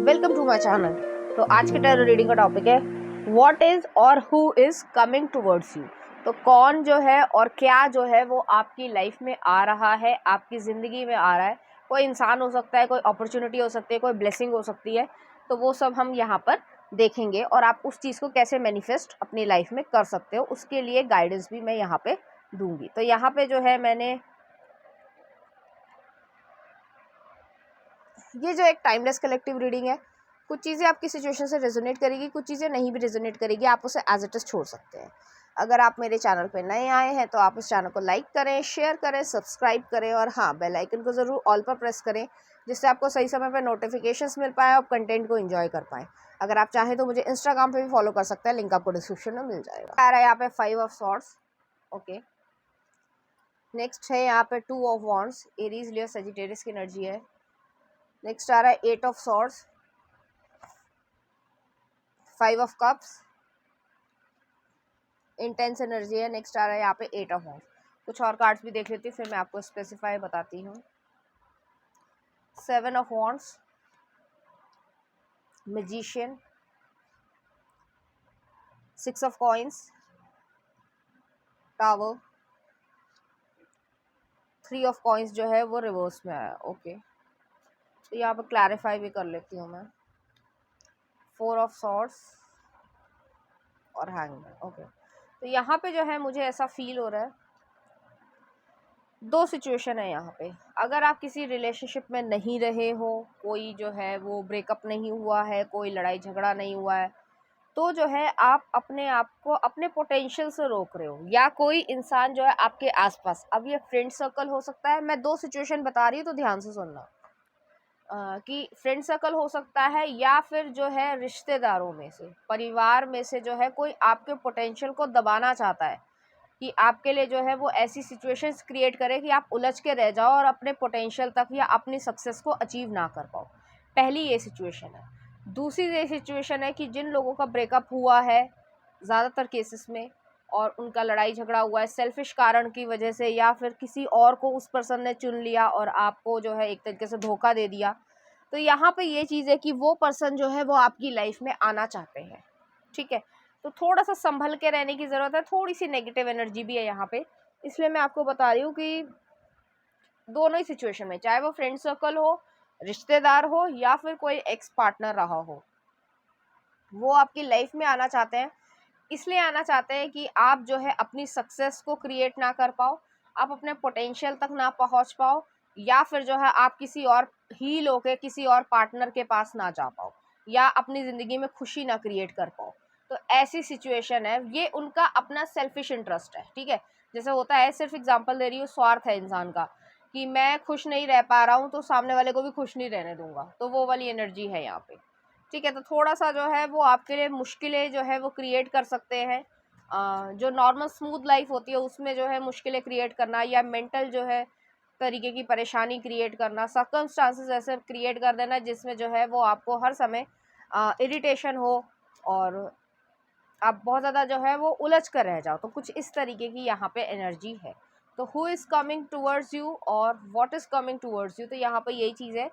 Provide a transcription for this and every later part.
Welcome to my channel. तो आज के टैरो रीडिंग का टॉपिक है व्हाट इज और who is coming towards you. तो कौन जो है और क्या जो है वो आपकी लाइफ में आ रहा है, आपकी ज़िंदगी में आ रहा है। कोई इंसान हो सकता है, कोई अपॉर्चुनिटी हो सकती है, कोई ब्लेसिंग हो सकती है। तो वो सब हम यहाँ पर देखेंगे और आप उस चीज़ को कैसे मैनिफेस्ट अपनी लाइफ में कर सकते हो, उसके लिए गाइडेंस भी मैं यहाँ पे दूंगी। तो यहाँ पे जो है मैंने ये जो एक टाइमलेस कलेक्टिव रीडिंग है, कुछ चीज़ें आपकी सिचुएशन से रेजोनेट करेगी, कुछ चीज़ें नहीं भी रेजोनेट करेगी, आप उसे एज इट इज छोड़ सकते हैं। अगर आप मेरे चैनल पे नए आए हैं तो आप उस चैनल को लाइक करें, शेयर करें, सब्सक्राइब करें और हाँ, बेल आइकन को ज़रूर ऑल पर प्रेस करें, जिससे आपको सही समय पर नोटिफिकेशंस मिल पाए और कंटेंट को इन्जॉय कर पाएँ। अगर आप चाहें तो मुझे इंस्टाग्राम पे भी फॉलो कर सकते हैं, लिंक आपको डिस्क्रिप्शन में मिल जाएगा। आ रहा है यहाँ पे 5 ऑफ सॉर्ड्स। ओके, नेक्स्ट है यहाँ पे 2 of wands, Aries Leo Sagittarius की एनर्जी है। नेक्स्ट आ रहा है 8 of swords, 5 of cups, intense energy है। नेक्स्ट आ रहा है यहाँ पे 8 ऑफ वॉन्ड्स। कुछ और कार्ड्स भी देख लेती हूँ, फिर मैं आपको स्पेसिफाई बताती हूँ। 7 of wands, magician, 6 of coins, tower, 3 of coins जो है वो रिवर्स में आया। ओके, तो यहाँ पे क्लैरिफाई भी कर लेती हूँ मैं। 4 ऑफ सॉर्ड्स और हैंगमैन। ओके, तो यहाँ पे जो है मुझे ऐसा फील हो रहा है, दो सिचुएशन है यहाँ पे। अगर आप किसी रिलेशनशिप में नहीं रहे हो, कोई जो है वो ब्रेकअप नहीं हुआ है, कोई लड़ाई झगड़ा नहीं हुआ है, तो जो है आप अपने आप को अपने पोटेंशियल से रोक रहे हो, या कोई इंसान जो है आपके आसपास, अब ये फ्रेंड सर्कल हो सकता है। मैं दो सिचुएशन बता रही हूँ तो ध्यान से सुनना। कि फ्रेंड सर्कल हो सकता है या फिर जो है रिश्तेदारों में से, परिवार में से जो है कोई आपके पोटेंशियल को दबाना चाहता है कि आपके लिए जो है वो ऐसी सिचुएशंस क्रिएट करे कि आप उलझ के रह जाओ और अपने पोटेंशियल तक या अपनी सक्सेस को अचीव ना कर पाओ। पहली ये सिचुएशन है। दूसरी ये सिचुएशन है कि जिन लोगों का ब्रेकअप हुआ है ज़्यादातर केसेस में, और उनका लड़ाई झगड़ा हुआ है सेल्फिश कारण की वजह से, या फिर किसी और को उस पर्सन ने चुन लिया और आपको जो है एक तरीके से धोखा दे दिया। तो यहाँ पे ये चीज़ है कि वो पर्सन जो है वो आपकी लाइफ में आना चाहते हैं, ठीक है। तो थोड़ा सा संभल के रहने की ज़रूरत है, थोड़ी सी नेगेटिव एनर्जी भी है यहाँ पे। इसलिए मैं आपको बता रही हूँ कि दोनों ही सिचुएशन में, चाहे वो फ्रेंड सर्कल हो, रिश्तेदार हो, या फिर कोई एक्स पार्टनर रहा हो, वो आपकी लाइफ में आना चाहते हैं। इसलिए आना चाहते हैं कि आप जो है अपनी सक्सेस को क्रिएट ना कर पाओ, आप अपने पोटेंशियल तक ना पहुंच पाओ, या फिर जो है आप किसी और ही लोग के, किसी और पार्टनर के पास ना जा पाओ, या अपनी ज़िंदगी में खुशी ना क्रिएट कर पाओ। तो ऐसी सिचुएशन है, ये उनका अपना सेल्फिश इंटरेस्ट है, ठीक है। जैसे होता है, सिर्फ एग्जांपल दे रही हूँ, स्वार्थ है इंसान का कि मैं खुश नहीं रह पा रहा हूँ तो सामने वाले को भी खुश नहीं रहने दूंगा, तो वो वाली एनर्जी है यहाँ पे, ठीक है। तो थोड़ा सा जो है वो आपके लिए मुश्किलें जो है वो क्रिएट कर सकते हैं। जो नॉर्मल स्मूथ लाइफ होती है उसमें जो है मुश्किलें क्रिएट करना, या मेंटल जो है तरीके की परेशानी क्रिएट करना, सर्कमस्टांसेस ऐसे क्रिएट कर देना जिसमें जो है वो आपको हर समय इरिटेशन हो और आप बहुत ज़्यादा जो है वो उलझ कर रह जाओ। तो कुछ इस तरीके की यहाँ पे एनर्जी है। तो who is coming towards you और what is coming towards you, तो यहाँ पे यही चीज़ है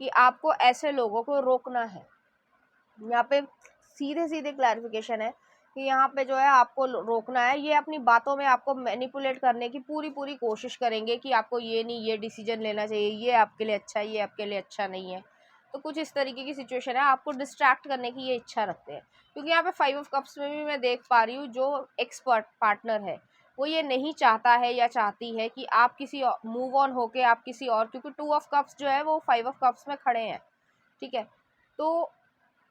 कि आपको ऐसे लोगों को रोकना है। यहाँ पे सीधे सीधे क्लैरिफिकेशन है कि यहाँ पे जो है आपको रोकना है। ये अपनी बातों में आपको मैनिपुलेट करने की पूरी पूरी कोशिश करेंगे कि आपको ये नहीं, ये डिसीजन लेना चाहिए, ये आपके लिए अच्छा है, ये आपके लिए अच्छा नहीं है। तो कुछ इस तरीके की सिचुएशन है, आपको डिस्ट्रैक्ट करने की ये इच्छा रखते हैं। क्योंकि यहाँ पे 5 ऑफ कप्स में भी मैं देख पा रही हूँ, जो एक्सपर्ट पार्टनर है वो ये नहीं चाहता है या चाहती है कि आप किसी मूव ऑन होके आप किसी और, क्योंकि 2 ऑफ कप्स जो है वो 5 ऑफ कप्स में खड़े हैं, ठीक है। तो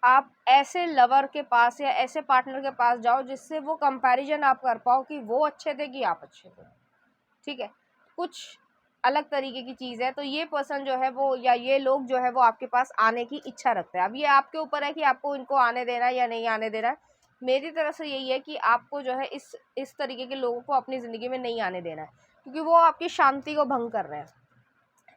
आप ऐसे लवर के पास या ऐसे पार्टनर के पास जाओ जिससे वो कंपैरिजन आप कर पाओ कि वो अच्छे थे कि आप अच्छे थे, ठीक है। कुछ अलग तरीके की चीज़ है। तो ये पर्सन जो है वो, या ये लोग जो है वो आपके पास आने की इच्छा रखते हैं। अब ये आपके ऊपर है कि आपको इनको आने देना है या नहीं आने देना है। मेरी तरफ से यही है कि आपको जो है इस तरीके के लोगों को अपनी ज़िंदगी में नहीं आने देना है, क्योंकि वो आपकी शांति को भंग कर रहे हैं,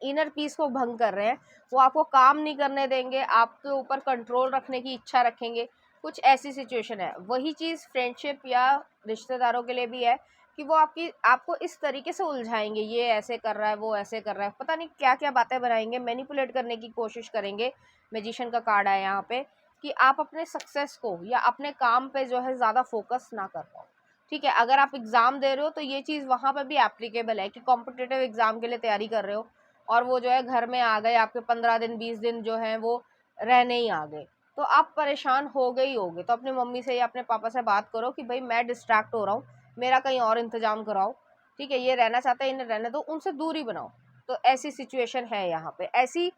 इनर पीस को भंग कर रहे हैं। वो आपको काम नहीं करने देंगे, आपके ऊपर कंट्रोल रखने की इच्छा रखेंगे। कुछ ऐसी सिचुएशन है। वही चीज़ फ्रेंडशिप या रिश्तेदारों के लिए भी है कि वो आपको इस तरीके से उलझाएंगे, ये ऐसे कर रहा है, वो ऐसे कर रहा है, पता नहीं क्या क्या बातें बनाएंगे, मैनिपुलेट करने की कोशिश करेंगे। मैजिशियन का कार्ड है यहाँ पे, कि आप अपने सक्सेस को या अपने काम पे जो है ज़्यादा फोकस ना कर पाओ। ठीक है, अगर आप एग्ज़ाम दे रहे हो तो ये चीज़ वहाँ पर भी एप्लीकेबल है कि कॉम्पिटिटिव एग्ज़ाम के लिए तैयारी कर रहे हो और वो जो है घर में आ गए, आपके 15 दिन 20 दिन जो है वो रहने ही आ गए, तो आप परेशान हो गए ही होगे। तो अपनी मम्मी से या अपने पापा से बात करो कि भाई मैं डिस्ट्रैक्ट हो रहा हूँ, मेरा कहीं और इंतजाम कराओ। ठीक है, ये रहना चाहते हैं, इन्हें रहने दो, उनसे दूरी बनाओ। तो ऐसी सिचुएशन है यहाँ पे, ऐसी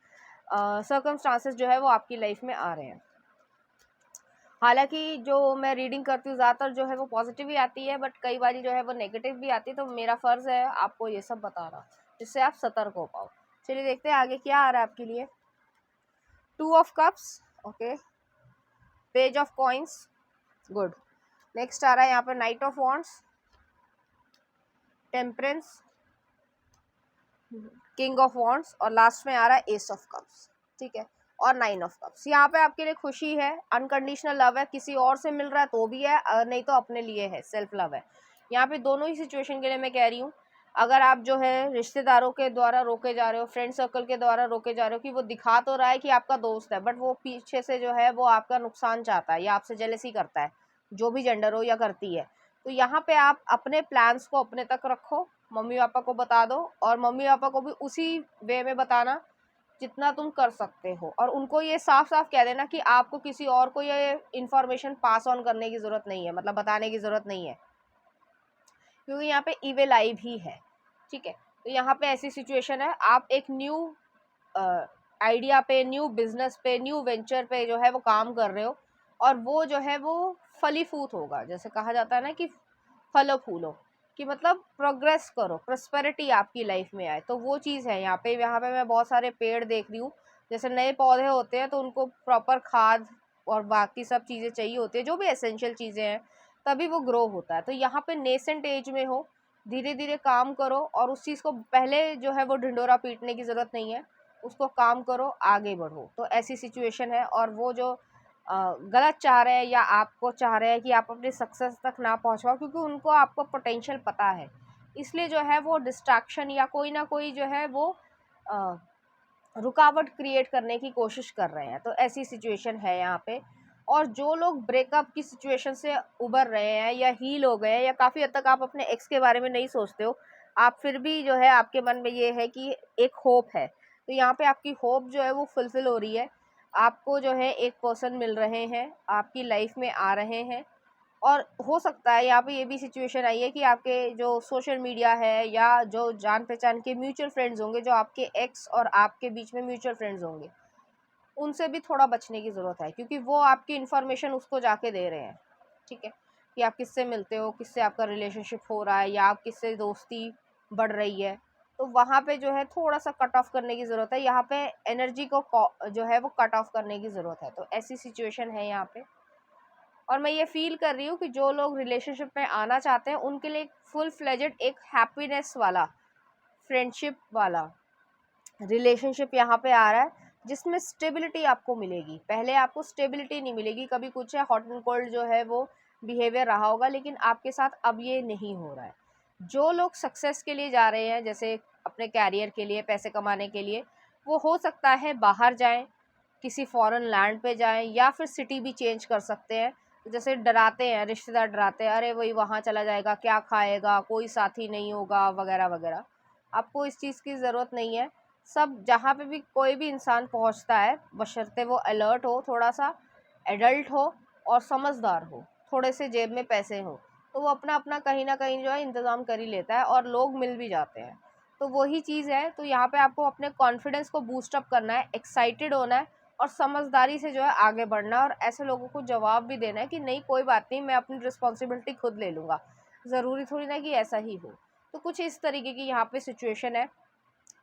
सर्कमस्टांसेस जो है वो आपकी लाइफ में आ रहे हैं। हालांकि जो मैं रीडिंग करती हूँ ज़्यादातर जो है वो पॉजिटिव ही आती है, बट कई बार जो है वो नेगेटिव भी आती है, तो मेरा फ़र्ज़ है आपको ये सब बताना, जिससे आप सतर्क हो पाओ। चलिए देखते हैं आगे क्या आ रहा है आपके लिए। 2 of cups, okay, page of coins, good. Next आ रहा है यहाँ पर knight of wands, temperance, king of wands, और लास्ट में आ रहा है एस ऑफ कप्स। ठीक है, और 9 ऑफ कप्स। यहाँ पे आपके लिए खुशी है, अनकंडीशनल लव है, किसी और से मिल रहा है तो भी है, नहीं तो अपने लिए है, सेल्फ लव है। यहाँ पे दोनों ही सिचुएशन के लिए मैं कह रही हूँ। अगर आप जो है रिश्तेदारों के द्वारा रोके जा रहे हो, फ्रेंड सर्कल के द्वारा रोके जा रहे हो, कि वो दिखा तो रहा है कि आपका दोस्त है, बट वो पीछे से जो है वो आपका नुकसान चाहता है या आपसे जेलसी करता है, जो भी जेंडर हो या करती है, तो यहाँ पे आप अपने प्लान्स को अपने तक रखो, मम्मी पापा को बता दो, और मम्मी पापा को भी उसी वे में बताना जितना तुम कर सकते हो, और उनको ये साफ साफ कह देना कि आपको किसी और को ये इन्फॉर्मेशन पास ऑन करने की ज़रूरत नहीं है, मतलब बताने की ज़रूरत नहीं है, क्योंकि यहाँ पे इविल आई भी है। ठीक है, तो यहाँ पे ऐसी सिचुएशन है, आप एक न्यू आइडिया पे, न्यू बिजनेस पे, न्यू वेंचर पे जो है वो काम कर रहे हो, और वो जो है वो फलीफूत होगा, जैसे कहा जाता है ना कि फलो फूलो, कि मतलब प्रोग्रेस करो, प्रॉस्पेरिटी आपकी लाइफ में आए, तो वो चीज़ है यहाँ पे। मैं बहुत सारे पेड़ देख रही हूँ, जैसे नए पौधे होते हैं तो उनको प्रॉपर खाद और बाकी सब चीज़ें चाहिए होती है, जो भी एसेंशियल चीज़ें हैं, तभी वो ग्रो होता है। तो यहाँ पे नेसेंट एज में हो, धीरे धीरे काम करो, और उस चीज़ को पहले जो है वो ढिंडोरा पीटने की ज़रूरत नहीं है, उसको काम करो, आगे बढ़ो। तो ऐसी सिचुएशन है, और वो जो गलत चाह रहे हैं या आपको चाह रहे हैं कि आप अपनी सक्सेस तक ना पहुंच पाओ, क्योंकि उनको आपको पोटेंशियल पता है, इसलिए जो है वो डिस्ट्रैक्शन या कोई ना कोई जो है वो रुकावट क्रिएट करने की कोशिश कर रहे हैं। तो ऐसी सिचुएशन है यहाँ पे। और जो लोग ब्रेकअप की सिचुएशन से उबर रहे हैं या हील हो गए हैं, या काफ़ी हद तक आप अपने एक्स के बारे में नहीं सोचते हो, आप फिर भी जो है आपके मन में ये है कि एक होप है, तो यहाँ पे आपकी होप जो है वो फुलफिल हो रही है। आपको जो है एक पर्सन मिल रहे हैं, आपकी लाइफ में आ रहे हैं, और हो सकता है यहाँ पे ये भी सिचुएशन आई है कि आपके जो सोशल मीडिया है या जो जान पहचान के म्यूचुअल फ्रेंड्स होंगे, जो आपके एक्स और आपके बीच में म्यूचुअल फ्रेंड्स होंगे, उनसे भी थोड़ा बचने की ज़रूरत है, क्योंकि वो आपकी इन्फॉर्मेशन उसको जाके दे रहे हैं। ठीक है, कि आप किससे मिलते हो, किससे आपका रिलेशनशिप हो रहा है, या आप किससे दोस्ती बढ़ रही है, तो वहाँ पे जो है थोड़ा सा कट ऑफ करने की ज़रूरत है। यहाँ पे एनर्जी को जो है वो कट ऑफ करने की ज़रूरत है। तो ऐसी सिचुएशन है यहाँ पे। और मैं ये फील कर रही हूँ कि जो लोग रिलेशनशिप में आना चाहते हैं, उनके लिए फुल फ्लेजेड एक हैप्पीनेस वाला, फ्रेंडशिप वाला रिलेशनशिप यहाँ पे आ रहा है, जिसमें स्टेबिलिटी आपको मिलेगी। पहले आपको स्टेबिलिटी नहीं मिलेगी, कभी कुछ है, हॉट एंड कोल्ड जो है वो बिहेवियर रहा होगा, लेकिन आपके साथ अब ये नहीं हो रहा है। जो लोग सक्सेस के लिए जा रहे हैं, जैसे अपने कैरियर के लिए, पैसे कमाने के लिए, वो हो सकता है बाहर जाएं, किसी फॉरेन लैंड पे जाएं, या फिर सिटी भी चेंज कर सकते हैं। जैसे डराते हैं, रिश्तेदार डराते हैं, अरे वही वहाँ चला जाएगा, क्या खाएगा, कोई साथी नहीं होगा, वगैरह वगैरह। आपको इस चीज़ की ज़रूरत नहीं है। सब जहाँ पे भी कोई भी इंसान पहुँचता है, बशर्ते वो अलर्ट हो, थोड़ा सा एडल्ट हो और समझदार हो, थोड़े से जेब में पैसे हो, तो वो अपना अपना कहीं ना कहीं जो है इंतज़ाम कर ही लेता है, और लोग मिल भी जाते हैं। तो वही चीज़ है। तो यहाँ पे आपको अपने कॉन्फिडेंस को बूस्ट अप करना है, एक्साइटेड होना है, और समझदारी से जो है आगे बढ़ना है, और ऐसे लोगों को जवाब भी देना है कि नहीं कोई बात नहीं, मैं अपनी रिस्पॉन्सिबिलिटी खुद ले लूँगा। ज़रूरी थोड़ी ना कि ऐसा ही हो। तो कुछ इस तरीके की यहाँ पे सिचुएशन है।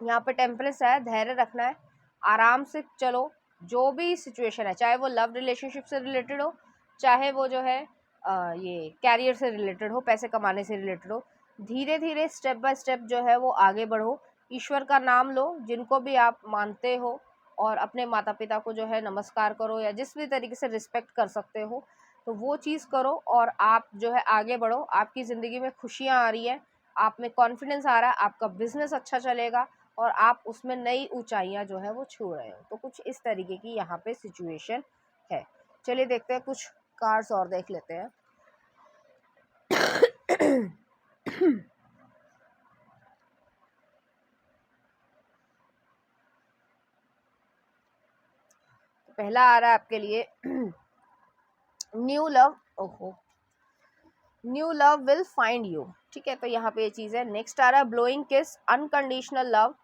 यहाँ पे टेम्परेंस है, धैर्य रखना है, आराम से चलो। जो भी सिचुएशन है, चाहे वो लव रिलेशनशिप से रिलेटेड हो, चाहे वो जो है ये कैरियर से रिलेटेड हो, पैसे कमाने से रिलेटेड हो, धीरे धीरे स्टेप बाय स्टेप जो है वो आगे बढ़ो। ईश्वर का नाम लो, जिनको भी आप मानते हो, और अपने माता पिता को जो है नमस्कार करो, या जिस भी तरीके से रिस्पेक्ट कर सकते हो। तो वो चीज़ करो और आप जो है आगे बढ़ो। आपकी ज़िंदगी में खुशियाँ आ रही है, आप में कॉन्फिडेंस आ रहा है, आपका बिजनेस अच्छा चलेगा और आप उसमें नई ऊंचाइयां जो है वो छू रहे हो। तो कुछ इस तरीके की यहाँ पे सिचुएशन है। चलिए देखते हैं, कुछ कार्ड्स और देख लेते हैं। पहला आ रहा है आपके लिए न्यू लव। ओहो, new love will find you. ठीक है, तो यहाँ पे ये चीज़ है। नेक्स्ट आ रहा है ब्लोइंग किस, unconditional love,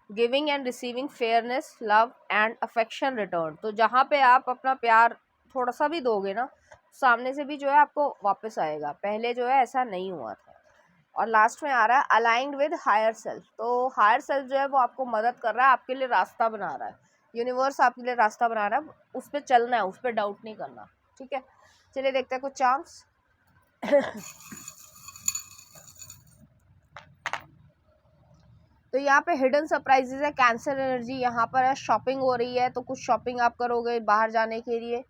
giving and receiving fairness, love and affection return. तो जहाँ पे आप अपना प्यार थोड़ा सा भी दोगे ना, सामने से भी जो है आपको वापस आएगा। पहले जो है ऐसा नहीं हुआ था। और लास्ट में आ रहा है अलाइंड विद हायर सेल्फ। तो हायर सेल्फ जो है वो आपको मदद कर रहा है, आपके लिए रास्ता बना रहा है। यूनिवर्स आपके लिए रास्ता बना रहा है, उस पर चलना है, उस पर डाउट नहीं करना। ठीक है, चलिए देखते हैं कुछ चांस। तो यहाँ पे हिडन सरप्राइजेज है, कैंसर एनर्जी यहाँ पर है। शॉपिंग हो रही है, तो कुछ शॉपिंग आप करोगे बाहर जाने के लिए।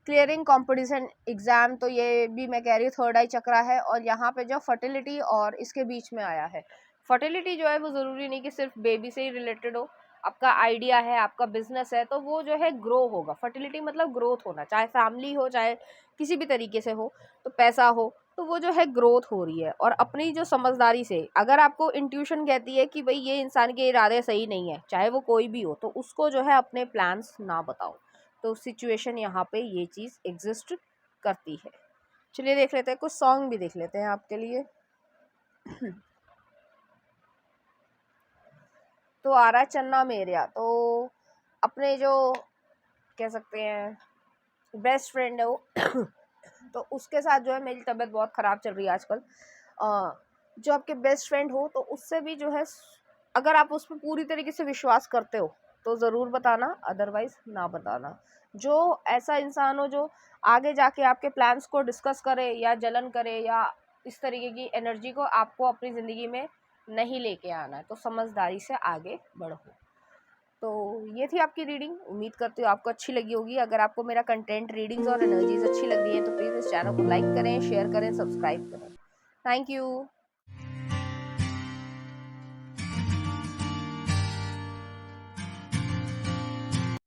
क्लियरिंग कंपटीशन एग्जाम, तो ये भी मैं कह रही हूँ थर्ड आई चक्रा है। और यहाँ पे जो फर्टिलिटी और इसके बीच में आया है, फर्टिलिटी जो है वो ज़रूरी नहीं कि सिर्फ बेबी से ही रिलेटेड हो। आपका आइडिया है, आपका बिजनेस है, तो वो जो है ग्रो होगा। फर्टिलिटी मतलब ग्रोथ होना, चाहे फैमिली हो, चाहे किसी भी तरीके से हो, तो पैसा हो, तो वो जो है ग्रोथ हो रही है। और अपनी जो समझदारी से, अगर आपको इंट्यूशन कहती है कि भाई ये इंसान के इरादे सही नहीं है, चाहे वो कोई भी हो, तो उसको जो है अपने प्लान्स ना बताओ। तो सिचुएशन यहाँ पे ये चीज़ एग्जिस्ट करती है। चलिए देख लेते हैं, कुछ सॉन्ग भी देख लेते हैं आपके लिए। तो आ रहा है चन्ना मेरेया। तो अपने जो कह सकते हैं बेस्ट फ्रेंड है वो तो उसके साथ जो है मेरी तबीयत बहुत ख़राब चल रही है आजकल। जो आपके बेस्ट फ्रेंड हो, तो उससे भी जो है, अगर आप उस पर पूरी तरीके से विश्वास करते हो तो ज़रूर बताना, अदरवाइज़ ना बताना। जो ऐसा इंसान हो जो आगे जाके आपके प्लान्स को डिस्कस करे या जलन करे या इस तरीके की एनर्जी को आपको अपनी ज़िंदगी में नहीं लेके आना है, तो समझदारी से आगे बढ़ो। तो ये थी आपकी रीडिंग। उम्मीद करती हूँ आपको अच्छी लगी होगी। अगर आपको मेरा कंटेंट, रीडिंग्स और एनर्जीज अच्छी लग रही है तो प्लीज़ इस चैनल को लाइक करें, शेयर करें, सब्सक्राइब करें। Thank you.